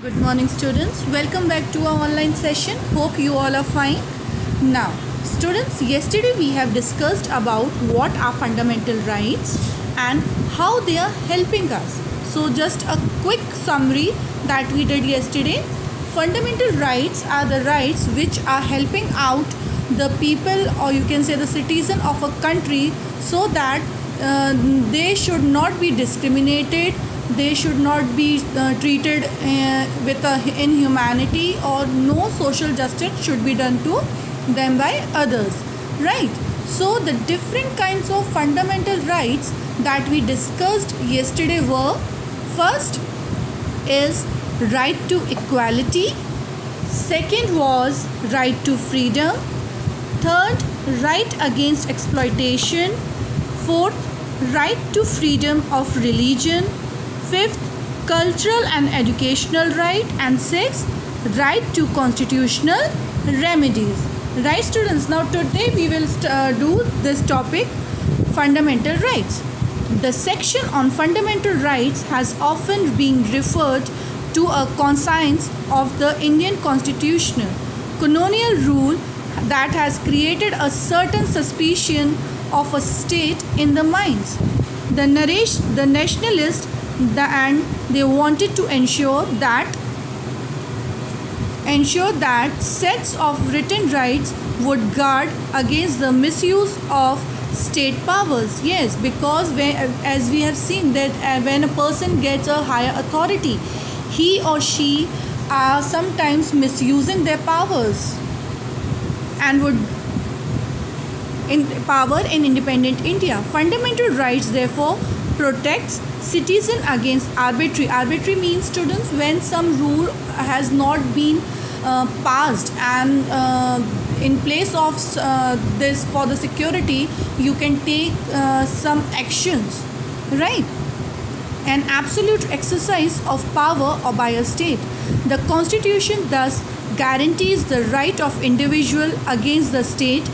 Good morning, students. Welcome back to our online session. Hope you all are fine. Now, students, yesterday we have discussed about what are fundamental rights and how they are helping us. So, just a quick summary that we did yesterday. Fundamental rights are the rights which are helping out the people, or you can say the citizen of a country, so that they should not be discriminated, they should not be treated with inhumanity, or no social justice should be done to them by others, right? So the different kinds of fundamental rights that we discussed yesterday were: first is right to equality, second was right to freedom, third right against exploitation, fourth right to freedom of religion, fifth cultural and educational right, and sixth right to constitutional remedies. Right, students? Now today we will do this topic, fundamental rights. The section on fundamental rights has often been referred to a conscience of the Indian constitutional colonial rule that has created a certain suspicion of a state in the minds. The nationalists, and they wanted to ensure that sets of written rights would guard against the misuse of state powers. Yes, because as we have seen that when a person gets a higher authority, he or she are sometimes misusing their powers and would in power in independent India. Fundamental rights therefore protects citizen against arbitrary. Arbitrary means, students, when some rule has not been passed, and in place of this, for the security, you can take some actions, right? An absolute exercise of power or by a state. The Constitution thus guarantees the right of individual against the state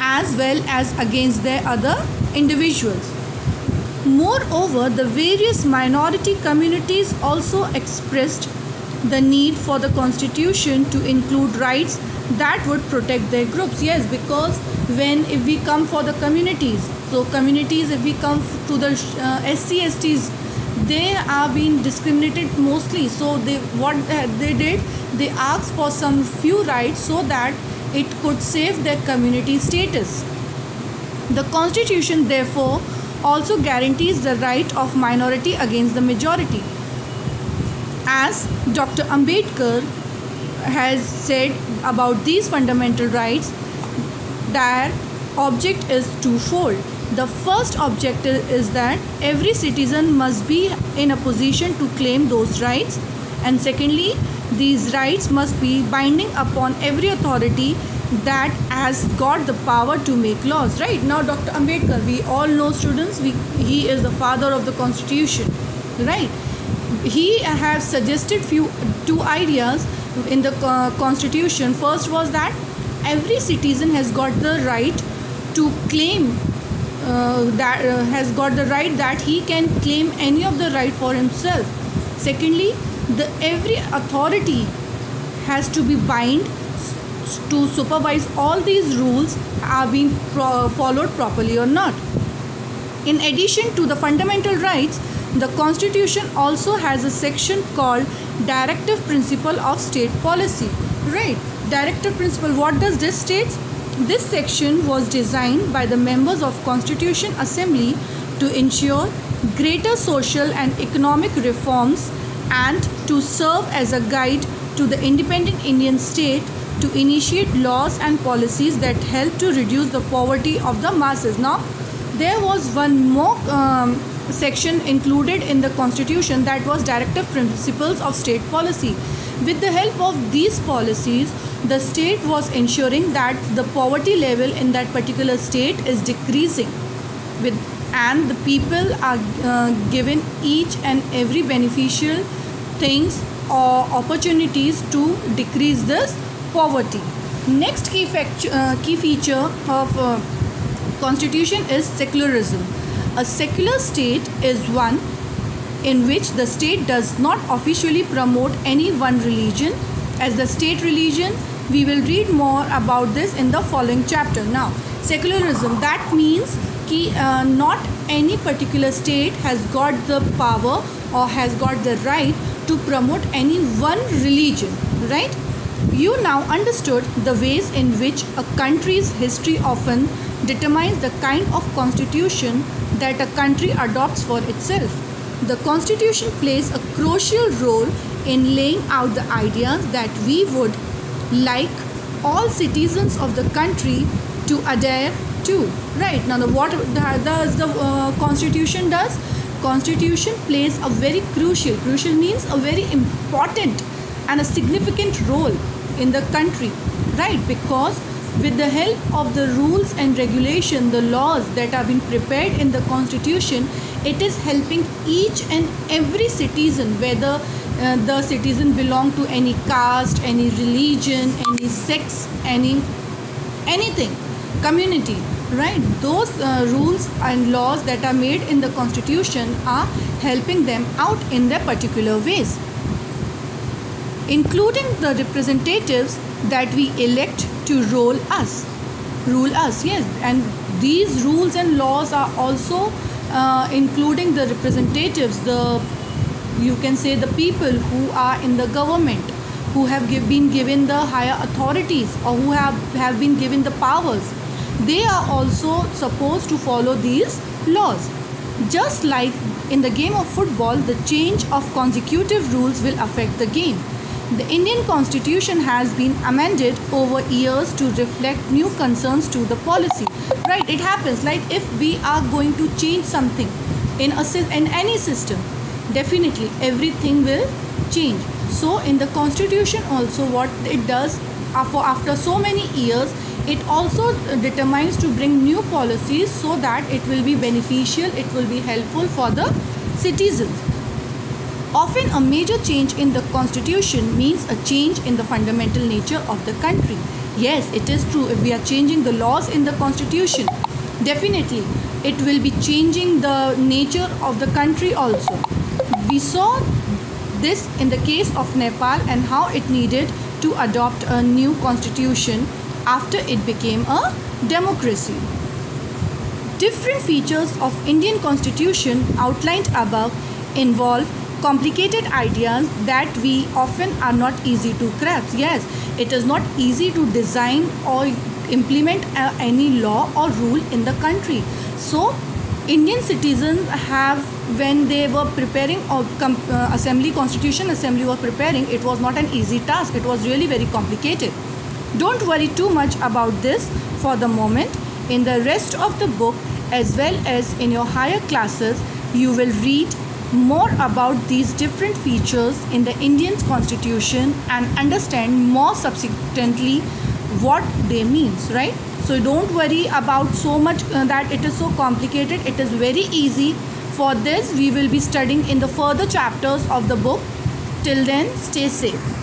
as well as against their other individuals. Moreover, the various minority communities also expressed the need for the Constitution to include rights that would protect their groups. Yes, because if we come for the communities, so communities, if we come to the SC/STs, they are being discriminated mostly. So what they did, they asked for some few rights so that it could save their community status. The Constitution therefore also guarantees the right of minority against the majority. As Dr. Ambedkar has said about these fundamental rights, their object is twofold. The first objective is that every citizen must be in a position to claim those rights, and secondly, these rights must be binding upon every authority that has got the power to make laws. Right now, Dr. Ambedkar, we all know, students, he is the father of the Constitution, right? He has suggested two ideas in the Constitution. First was that every citizen has got the right to claim has got the right that he can claim any of the right for himself. Secondly, every authority has to be bind to supervise all these rules are being followed properly or not. In addition to the fundamental rights, the Constitution also has a section called Directive Principle of State Policy. Right, Directive Principle, what does this state? This section was designed by the members of Constitution Assembly to ensure greater social and economic reforms and to serve as a guide to the independent Indian state to initiate laws and policies that help to reduce the poverty of the masses. Now, there was one more section included in the Constitution, that was Directive Principles of State Policy. With the help of these policies, the state was ensuring that the poverty level in that particular state is decreasing, and the people are given each and every beneficial things or opportunities to decrease this poverty. Next key feature of Constitution is secularism. A secular state is one in which the state does not officially promote any one religion as the state religion. We will read more about this in the following chapter. Now, secularism, that means that not any particular state has got the power or has got the right to promote any one religion, right? You now understood the ways in which a country's history often determines the kind of constitution that a country adopts for itself. The constitution plays a crucial role in laying out the ideas that we would like all citizens of the country to adhere to. Right, now what does the constitution does? Constitution plays a very crucial means a very important and a significant role in the country, right? Because with the help of the rules and regulation, the laws that have been prepared in the constitution, it is helping each and every citizen, whether the citizen belong to any caste, any religion, any sex, anything, community, right? Those rules and laws that are made in the constitution are helping them out in their particular ways, including the representatives that we elect to rule us, yes. And these rules and laws are also including the representatives, you can say the people who are in the government, who have been given the higher authorities or who have been given the powers. They are also supposed to follow these laws. Just like in the game of football, the change of consecutive rules will affect the game. The Indian Constitution has been amended over years to reflect new concerns to the policy. Right, it happens like if we are going to change something in any system, definitely everything will change. So in the Constitution also, what it does after so many years, it also determines to bring new policies so that it will be beneficial, it will be helpful for the citizens. Often a major change in the constitution means a change in the fundamental nature of the country. Yes, it is true. If we are changing the laws in the constitution, definitely it will be changing the nature of the country also. We saw this in the case of Nepal and how it needed to adopt a new constitution after it became a democracy. Different features of Indian constitution outlined above involve complicated ideas that we often are not easy to grasp. Yes, it is not easy to design or implement any law or rule in the country. So Indian citizens have, when they were preparing or constitution assembly was preparing, it was not an easy task. It was really very complicated. Don't worry too much about this for the moment. In the rest of the book, as well as in your higher classes, you will read more about these different features in the Indian constitution and understand more subsequently what they means, right? So don't worry about so much that it is so complicated. It is very easy. For this we will be studying in the further chapters of the book. Till then, stay safe.